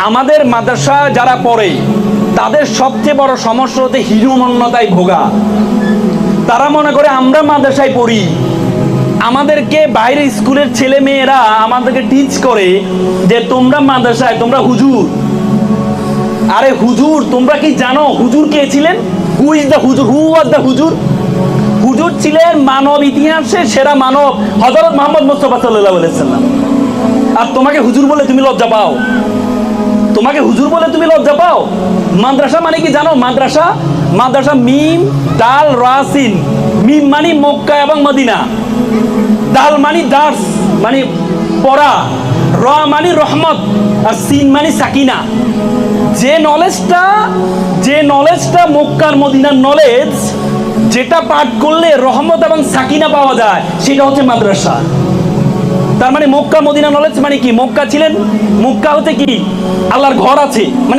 আমাদের মাদ্রাসা যারা পড়ে তাদের সবচেয়ে বড় সমস্যা হতে হীনমন্যতায় ভোগা। তারা মনে করে আমরা মাদ্রাসায় পড়ি, আমাদেরকে বাইরের স্কুলের ছেলে মেয়েরা আমাদেরকে টিচ করে যে তোমরা মাদ্রাসায়, তোমরা হুজুর। আরে হুজুর, তোমরা কি জানো হুজুর কে ছিলেন? হু ইজ দ্য হুজুর? হু ওয়াজ দ্য হুজুর? হুজুর ছিলেন মানব ইতিহাসের সেরা মানব হযরত মুহাম্মদ মুস্তাফা সাল্লাল্লাহু আলাইহি ওয়াসাল্লাম। আর তোমাকে হুজুর বলে তুমি লজ্জা পাও? তোমাকে হুজুর বলে তুমি লজ্জা পাও? মাদ্রাসা মানে কি জানো? মাদ্রাসা, মাদ্রাসা মিম দাল রা সিন। মিম মানে মক্কা এবং মদিনা, দাল মানে দার্স মানে পড়া, রা মানে রহমত, আর সিন মানে সাকিনা। যে নলেজটা মক্কার মদিনার নলেজ, যেটা পাঠ করলে রহমত এবং সাকিনা পাওয়া যায়, সেটা হচ্ছে মাদ্রাসা। তার মানে মক্কা মদিনা নলেজ মানে কি? মক্কা ছিলেন, মক্কা হচ্ছে কি? আল্লাহর ঘর আছে মানে